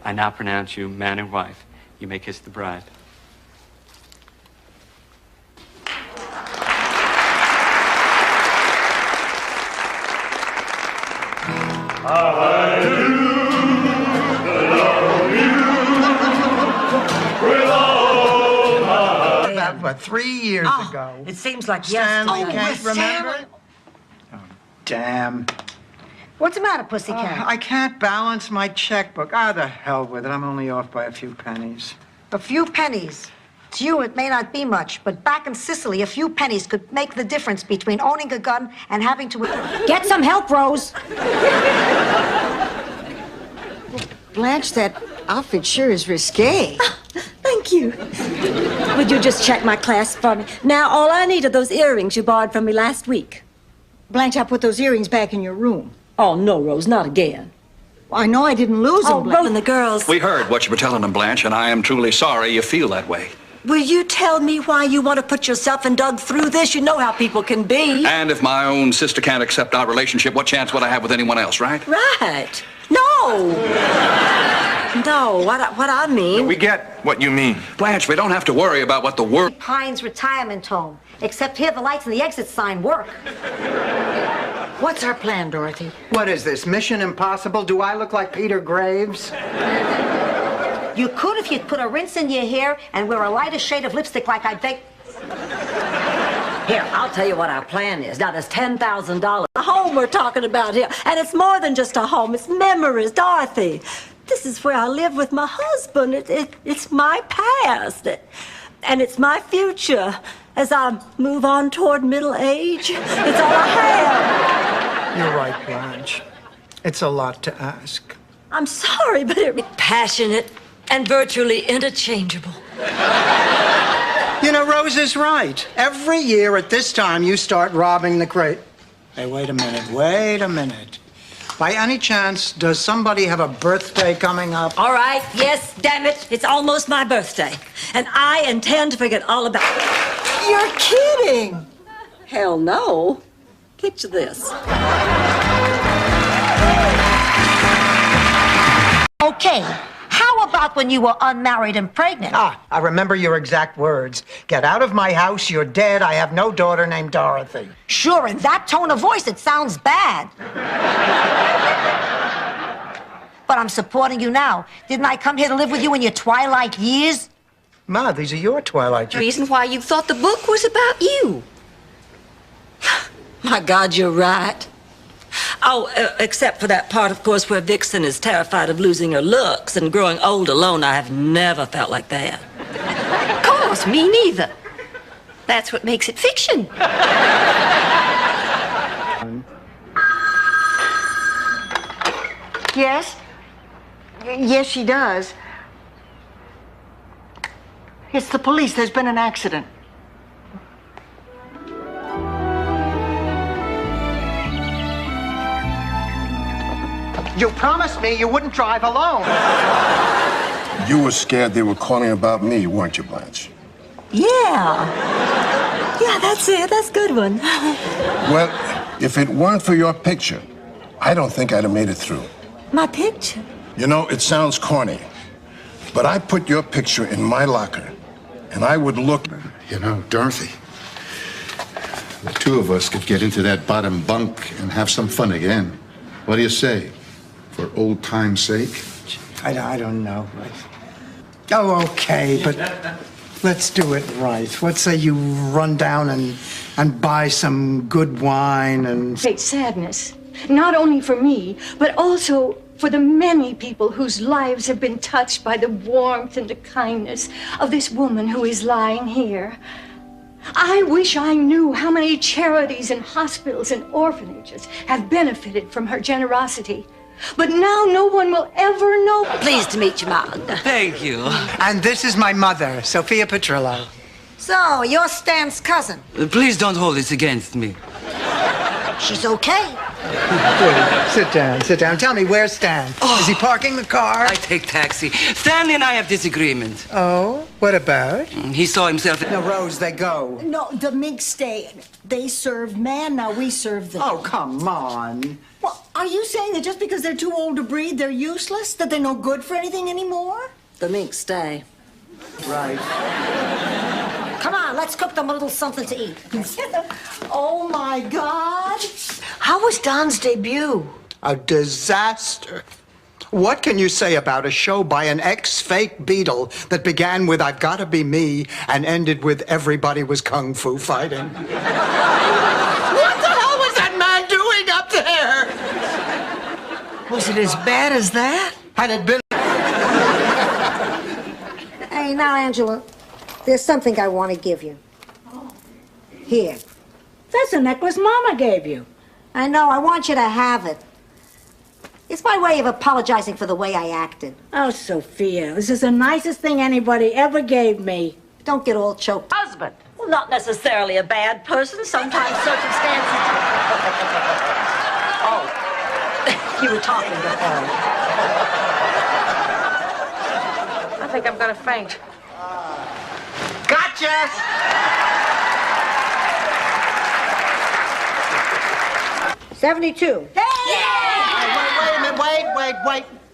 R: I now pronounce you man and wife. You may kiss the bride.
W: About, what, 3 years ago?
X: It seems like
W: Stanley
X: yesterday.
W: can't remember? Oh, damn.
E: What's the matter, pussycat?
W: I can't balance my checkbook. Ah, the hell with it. I'm only off by a few pennies.
E: A few pennies. To you, it may not be much, but back in Sicily, a few pennies could make the difference between owning a gun and having to... Get some help, Rose. Blanche, that outfit sure is risque.
I: Thank you. Would you just check my clasp for me? Now, all I need are those earrings you borrowed from me last week.
B: Blanche, I put those earrings back in your room.
I: Oh, no, Rose, not again.
B: I know I didn't lose them, Blanche.
I: Rose and the girls.
M: We heard what you were telling them, Blanche, and I am truly sorry you feel that way.
I: Will you tell me why you want to put yourself and Doug through this? You know how people can be.
M: And if my own sister can't accept our relationship, what chance would I have with anyone else, right?
I: Right. No. No, what I mean...
H: We get what you mean.
M: Blanche, we don't have to worry about what the world...
E: Pines retirement home. Except here, the lights and the exit sign work.
B: What's our plan, Dorothy?
W: What is this, Mission Impossible? Do I look like Peter Graves?
E: You could if you'd put a rinse in your hair and wear a lighter shade of lipstick like I think.
X: Here, I'll tell you what our plan is. Now, there's $10,000.
I: A home we're talking about here. And it's more than just a home. It's memories, Dorothy. This is where I live with my husband. It's my past. And it's my future as I move on toward middle age. It's all I have.
W: You're right, Blanche. It's a lot to ask.
I: I'm sorry, but it's passionate and virtually interchangeable.
W: You know, Rose is right. Every year at this time, you start robbing the crate. Hey, wait a minute. By any chance, does somebody have a birthday coming up?
I: All right, yes, damn it. It's almost my birthday. And I intend to forget all about it.
W: You're kidding.
I: Hell no. Picture this.
E: Okay, how about when you were unmarried and pregnant?
W: I remember your exact words. Get out of my house, you're dead. I have no daughter named Dorothy.
E: Sure, in that tone of voice, it sounds bad. But I'm supporting you now. Didn't I come here to live with you in your twilight years?
W: Ma, these are your twilight
I: The
W: years.
I: reason why you thought the book was about you. My God, you're right. Oh, except for that part, of course, where Vixen is terrified of losing her looks and growing old alone. I have never felt like that.
G: Of course, me neither. That's what makes it fiction.
B: Yes? Yes, she does. It's the police. There's been an accident.
W: You promised me you wouldn't drive alone.
S: You were scared they were calling about me, weren't you, Blanche?
I: Yeah. Yeah, that's it. That's a good one.
S: Well, if it weren't for your picture, I don't think I'd have made it through.
I: My picture?
S: You know, it sounds corny, but I put your picture in my locker, and I would look...
C: You know, Dorothy, the two of us could get into that bottom bunk and have some fun again. What do you say? For old time's sake?
W: I don't know. Oh, okay, but let's do it right. What say you run down and buy some good wine and...
J: Great sadness, not only for me, but also for the many people whose lives have been touched by the warmth and the kindness of this woman who is lying here. I wish I knew how many charities and hospitals and orphanages have benefited from her generosity. But now no one will ever know.
I: Pleased to meet you, Mom.
W: Thank you. And this is my mother, Sophia Petrillo.
E: So, you're Stan's cousin.
T: Please don't hold this against me.
E: She's okay.
W: Please, sit down. Tell me, where's Stan? Is he parking the car?
T: I take taxi. Stanley and I have disagreement.
W: Oh, what about?
T: He saw himself...
W: No, Rose, they go.
E: No, the mink stay. They serve man, now we serve them.
W: Oh, come on.
E: Well, are you saying that just because they're too old to breed, they're useless? That they're no good for anything anymore?
I: The mink stay.
W: Right.
E: Come on, let's cook them a little something to eat. Oh, my God. How was Don's debut?
W: A disaster. What can you say about a show by an ex-fake Beatle that began with I've Gotta Be Me and ended with everybody was kung fu fighting? What the hell was that man doing up there?
E: Was it as bad as that?
W: Had it been...
E: Hey, now, Angela, there's something I want to give you. Here.
I: That's a necklace Mama gave you.
E: I know, I want you to have it. It's my way of apologizing for the way I acted.
I: Oh, Sophia, this is the nicest thing anybody ever gave me.
E: Don't get all choked.
I: Husband. Well, not necessarily a bad person. Sometimes circumstances... Oh, you were talking to her.
G: I think I'm gonna faint.
W: Gotcha!
E: 72.
W: Hey!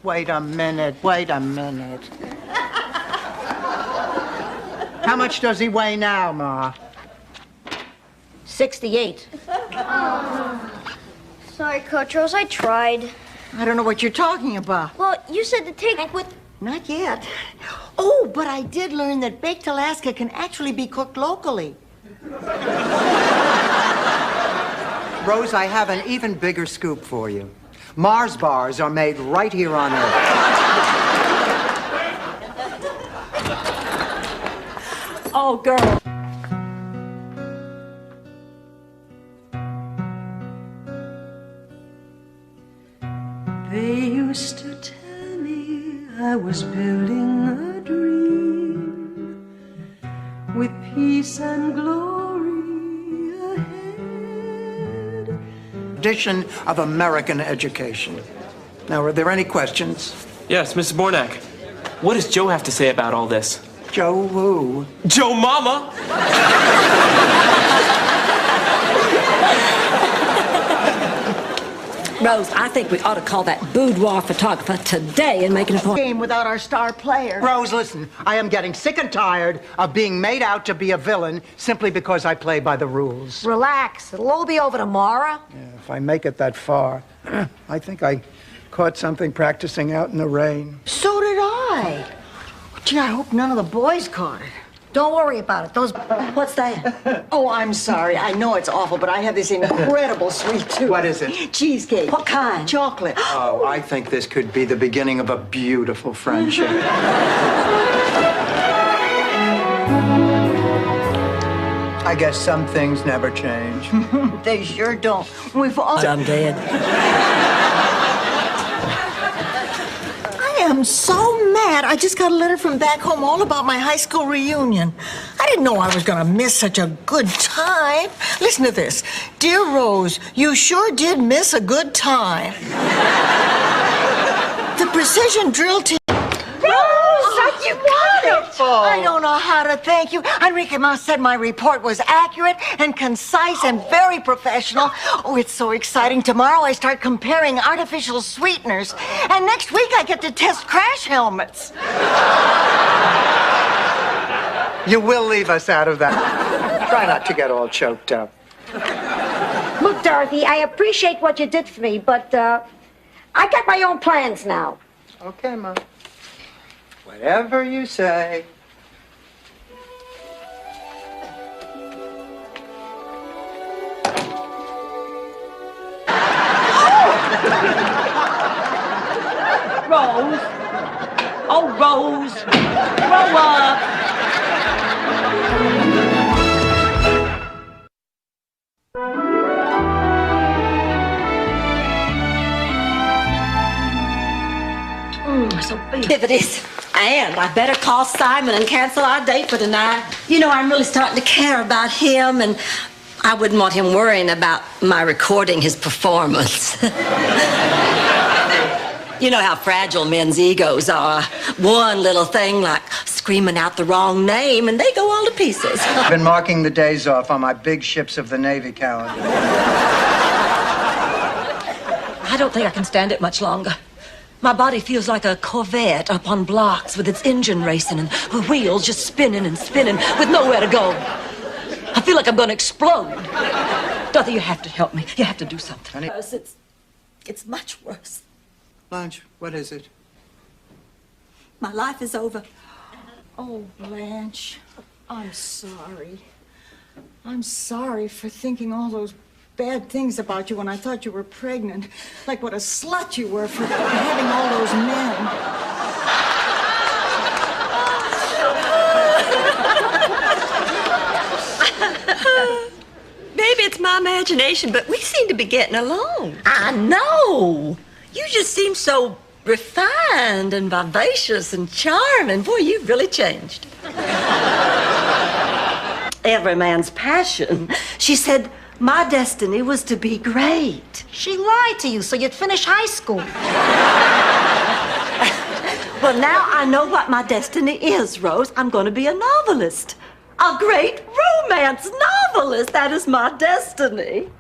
W: Wait a minute, wait a minute. How much does he weigh now, Ma?
E: 68.
U: Sorry, Coach Rose, I tried.
B: I don't know what you're talking about.
U: Well, you said to take with...
B: Not yet. Oh, but I did learn that baked Alaska can actually be cooked locally.
D: Rose, I have an even bigger scoop for you. Mars bars are made right here on Earth.
I: Oh, girl.
V: They used to tell me I was building a dream with peace and glory ahead.
D: Tradition of American education. Now, are there any questions?
Y: Yes, Mr. Bornak. What does Joe have to say about all this?
D: Joe who?
Y: Joe Mama!
I: Rose, I think we ought to call that boudoir photographer today and make an appointment.
B: Game without our star player.
D: Rose, listen, I am getting sick and tired of being made out to be a villain simply because I play by the rules.
E: Relax. It'll all be over tomorrow.
D: Yeah, if I make it that far, I think I caught something practicing out in the rain.
B: So did I. Gee, I hope none of the boys caught it.
E: Don't worry about it. Those...
I: What's that?
B: Oh, I'm sorry. I know it's awful, but I have this incredible sweet tooth.
D: What is it?
B: Cheesecake.
I: What kind?
B: Chocolate.
D: Oh, I think this could be the beginning of a beautiful friendship. I guess some things never change.
B: They sure don't. We've all...
I: I'm dead.
B: I am so mad. I just got a letter from back home all about my high school reunion. I didn't know I was going to miss such a good time. Listen to this. Dear Rose, you sure did miss a good time. The precision drill team...
I: Rose, you got it!
D: wonderful.
B: I don't know how to thank you. Enrique Mas said my report was accurate and concise and very professional. Oh, it's so exciting. Tomorrow I start comparing artificial sweeteners. And next week I get to test crash helmets.
D: You will leave us out of that. Try not to get all choked up.
E: Look, Dorothy, I appreciate what you did for me, but I got my own plans now.
D: Okay, Mom. Whatever you say.
I: Rose. Oh, Rose. Grow up. So activities. And I better call Simon and cancel our date for tonight. You know, I'm really starting to care about him, and I wouldn't want him worrying about my recording his performance. You know how fragile men's egos are. One little thing like screaming out the wrong name, and they go all to pieces.
D: I've been marking the days off on my big ships of the Navy calendar.
I: I don't think I can stand it much longer. My body feels like a Corvette up on blocks with its engine racing and the wheels just spinning and spinning with nowhere to go. I feel like I'm going to explode. Dorothy, you have to help me. You have to do something.
D: Honey.
I: It's much worse.
D: Blanche, what is it?
I: My life is over.
J: Oh, Blanche, I'm sorry. I'm sorry for thinking all those bad things about you when I thought you were pregnant. Like what a slut you were for having all those men.
I: Maybe it's my imagination, but we seem to be getting along. I know. You just seem so refined and vivacious and charming. Boy, you've really changed. Every man's passion. She said, my destiny was to be great.
E: She lied to you so you'd finish high school.
I: Well, now I know what my destiny is, Rose. I'm going to be a novelist. A great romance novelist. That is my destiny.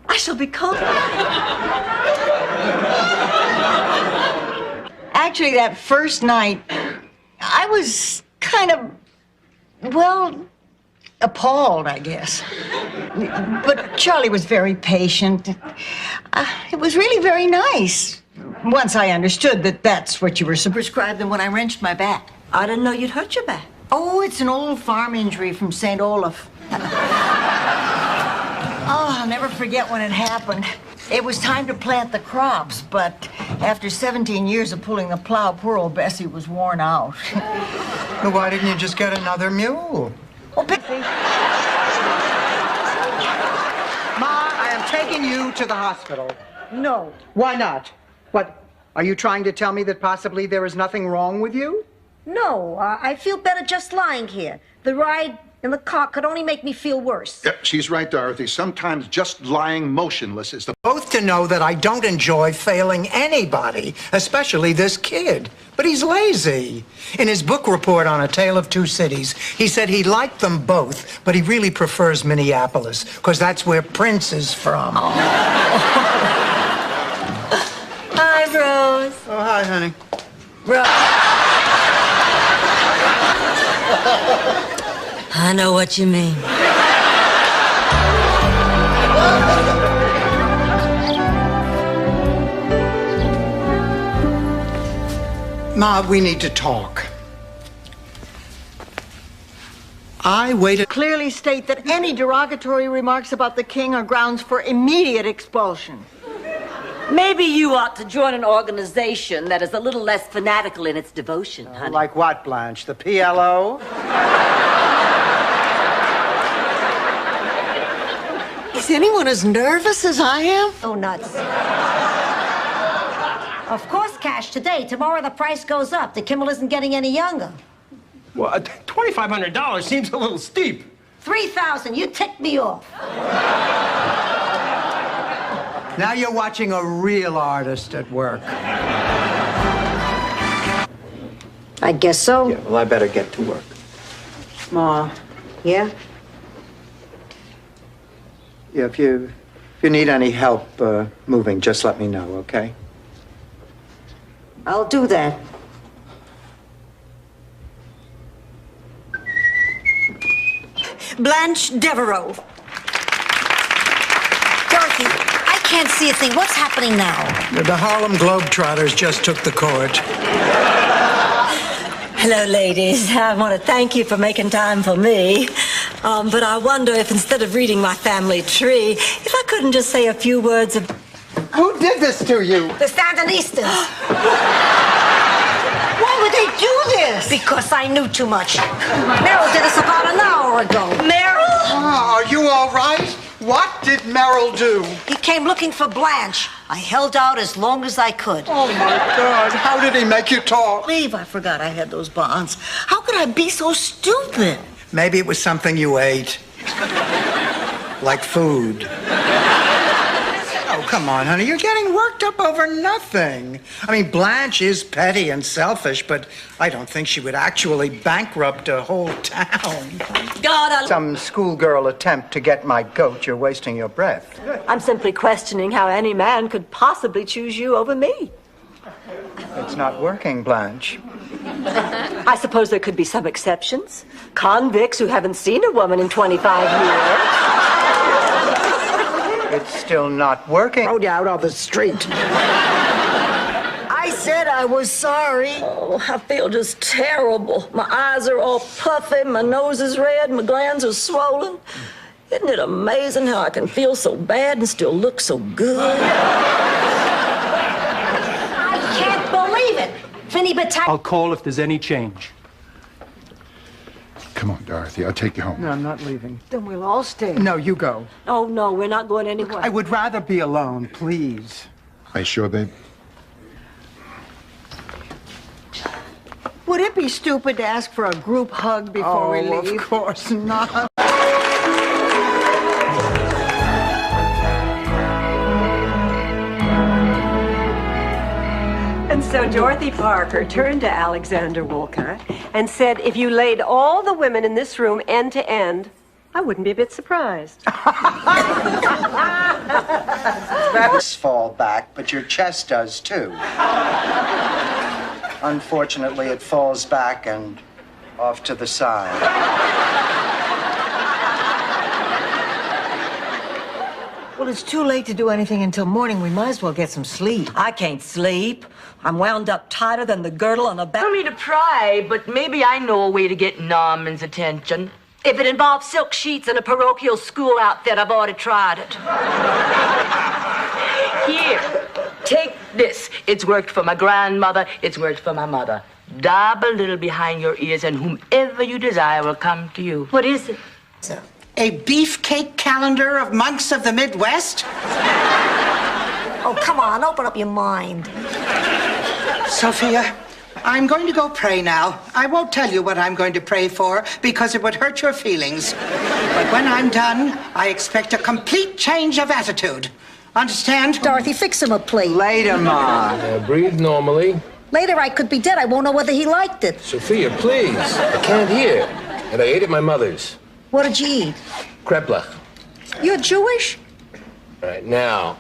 I: I shall become...
B: Actually, that first night, I was kind of, well, appalled, I guess. But Charlie was very patient. It was really very nice. Once I understood that that's what you were prescribed when I wrenched my back.
I: I didn't know you'd hurt your back.
B: Oh, it's an old farm injury from St. Olaf. Oh, I'll never forget when it happened. It was time to plant the crops, but after 17 years of pulling the plow, poor old Bessie was worn out.
D: Well, why didn't you just get another mule?
B: Oh, Bessie.
D: Ma, I am taking you to the hospital.
B: No.
D: Why not? What, are you trying to tell me that possibly there is nothing wrong with you?
E: No, I feel better just lying here. The ride in the car could only make me feel worse.
C: Yep, she's right, Dorothy. Sometimes just lying motionless is the...
D: Both to know that I don't enjoy failing anybody, especially this kid. But he's lazy. In his book report on A Tale of Two Cities, he said he liked them both, but he really prefers Minneapolis, because that's where Prince is from.
I: Oh. Hi, Rose.
D: Oh, hi, honey.
I: Rose. I know what you mean.
D: Ma, we need to talk. I waited...
B: Clearly state that any derogatory remarks about the king are grounds for immediate expulsion.
I: Maybe you ought to join an organization that is a little less fanatical in its devotion, honey.
D: Like what, Blanche? The PLO?
B: Is anyone as nervous as I am?
E: Oh, nuts. Of course, cash today. Tomorrow the price goes up. The Kimmel isn't getting any younger.
Q: Well, $2,500 seems a little steep.
E: 3,000. You ticked me off.
D: Now you're watching a real artist at work.
E: I guess so.
D: Yeah, well, I better get to work. Ma.
E: Yeah?
D: Yeah, if you need any help moving, just let me know, okay?
E: I'll do that.
I: Blanche Devereaux.
B: Dorothy, I can't see a thing. What's happening now?
W: The Harlem Globetrotters just took the court.
I: Hello, ladies. I want to thank you for making time for me. But I wonder if instead of reading my family tree, if I couldn't just say a few words of...
W: Who did this to you?
B: The Sandinistas. Why would they do this? Because I knew too much. Meryl did this about an hour ago.
I: Meryl?
W: Are you all right? What did Meryl do?
B: He came looking for Blanche. I held out as long as I could.
W: Oh, my God. How did he make you talk?
B: Leave, I forgot I had those bonds. How could I be so stupid?
W: Maybe it was something you ate. Like food. Oh, come on, honey. You're getting worked up over nothing. I mean, Blanche is petty and selfish, but I don't think she would actually bankrupt a whole town.
I: God,
D: Some schoolgirl attempt to get my goat. You're wasting your breath.
I: I'm simply questioning how any man could possibly choose you over me.
D: It's not working, Blanche.
I: I suppose there could be some exceptions. Convicts who haven't seen a woman in 25 years.
D: It's still not working.
W: Throw you out on the street.
B: I said I was sorry.
I: Oh, I feel just terrible. My eyes are all puffy, my nose is red, my glands are swollen. Isn't it amazing how I can feel so bad and still look so good?
B: I can't believe it. Vinny Batak.
Y: I'll call if there's any change.
C: Come on, Dorothy. I'll take you home.
W: No, I'm not leaving.
E: Then we'll all stay.
W: No, you go.
I: Oh, no, we're not going anywhere.
W: I would rather be alone, please.
C: Are you sure, babe?
E: Would it be stupid to ask for a group hug before we leave?
W: Of course not.
F: And so Dorothy Parker turned to Alexander Wolcott and said, if you laid all the women in this room end to end, I wouldn't be a bit surprised.
D: That's fall back, but your chest does too. Unfortunately, it falls back and off to the side.
B: Well, it's too late to do anything until morning. We might as well get some sleep.
I: I can't sleep. I'm wound up tighter than the girdle on a back.
L: I don't mean to pry, but maybe I know a way to get Norman's attention. If it involves silk sheets and a parochial school outfit, I've already tried it. Here, take this. It's worked for my grandmother. It's worked for my mother. Dab a little behind your ears, and whomever you desire will come to you. What is it?
W: A beefcake calendar of monks of the Midwest?
B: Oh, come on, open up your mind.
W: Sophia, I'm going to go pray now. I won't tell you what I'm going to pray for because it would hurt your feelings. But when I'm done, I expect a complete change of attitude. Understand?
B: Dorothy, fix him a plate.
D: Later, Ma.
H: Breathe normally.
B: Later, I could be dead. I won't know whether he liked it.
H: Sophia, please. I can't hear. And I ate at my mother's.
B: What did you eat?
H: Kreplach.
B: You're Jewish?
H: All right, now,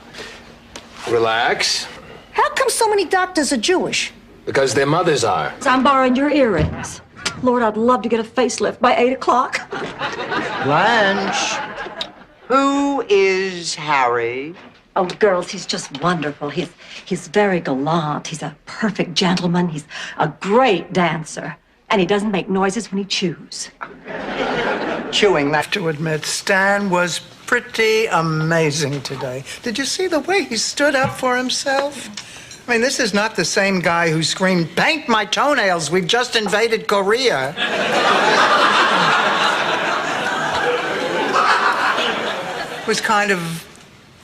H: relax.
B: How come so many doctors are Jewish?
H: Because their mothers are.
I: I'm borrowing your earrings. Lord, I'd love to get a facelift by 8 o'clock.
D: Blanche, who is Harry?
I: Oh, girls, he's just wonderful. He's very gallant. He's a perfect gentleman. He's a great dancer. And he doesn't make noises when he chews.
D: Chewing.
W: I have to admit, Stan was pretty amazing today. Did you see the way he stood up for himself? I mean, this is not the same guy who screamed, "Paint my toenails, we've just invaded Korea." It was kind of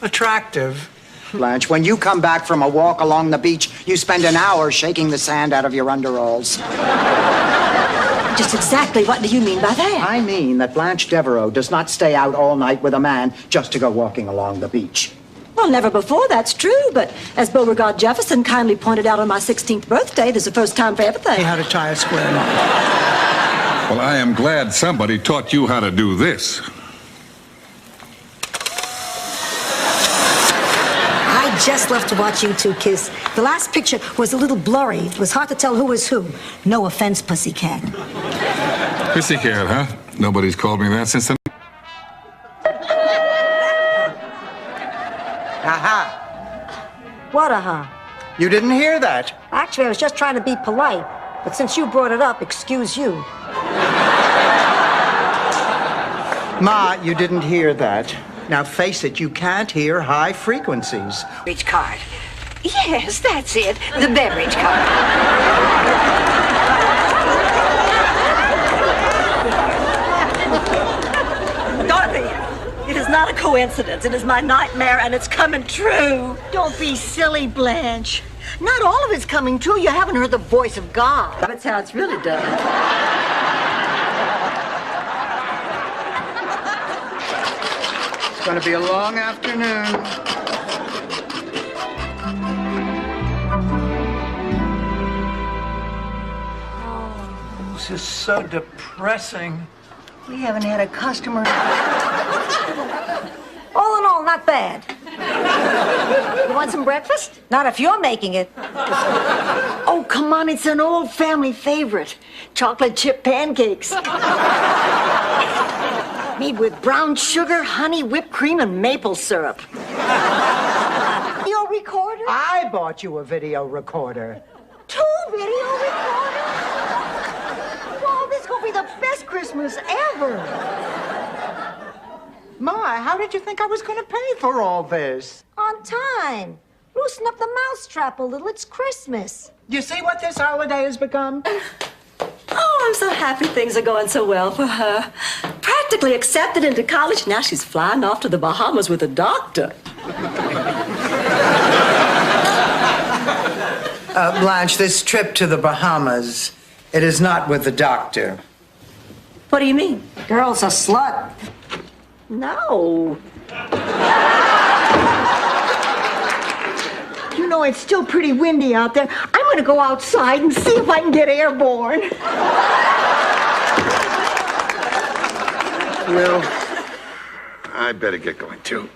W: attractive.
D: Blanche, when you come back from a walk along the beach, you spend an hour shaking the sand out of your underalls.
I: Just exactly what do you mean by that?
D: I mean that Blanche Devereaux does not stay out all night with a man just to go walking along the beach.
I: Well, never before, that's true. But as Beauregard Jefferson kindly pointed out on my 16th birthday, there's a first time for everything.
W: How to tie a square knot.
A: Well, I am glad somebody taught you how to do this.
I: I just love to watch you two kiss. The last picture was a little blurry. It was hard to tell who was who. No offense, Pussycat.
A: Pussycat, huh? Nobody's called me that since the...
W: Aha.
I: What aha?
W: You didn't hear that.
I: Actually, I was just trying to be polite. But since you brought it up, excuse you.
W: Ma, you didn't hear that. Now face it, you can't hear high frequencies.
F: Beverage card. Yes, that's it. The beverage card.
I: Dorothy, it is not a coincidence. It is my nightmare, and it's coming true.
B: Don't be silly, Blanche. Not all of it's coming true. You haven't heard the voice of God.
I: That's how it's really done.
W: It's going to be a long afternoon. This is so depressing.
B: We haven't had a customer.
I: All in all, not bad. You want some breakfast? Not if you're making it.
B: Oh, come on, it's an old family favorite. Chocolate chip pancakes. Made with brown sugar, honey, whipped cream, and maple syrup. Video recorder?
W: I bought you a video recorder.
B: 2 video recorders? Wow, this is gonna be the best Christmas ever.
W: Ma, how did you think I was going to pay for all this?
I: On time. Loosen up the mousetrap a little. It's Christmas.
W: You see what this holiday has become?
I: Oh, I'm so happy things are going so well for her. Practically accepted into college. Now she's flying off to the Bahamas with a doctor.
W: Blanche, this trip to the Bahamas, it is not with the doctor.
I: What do you mean? Girl's a slut. No.
B: You know, it's still pretty windy out there. I'm gonna go outside and see if I can get airborne.
A: Well, I better get going, too.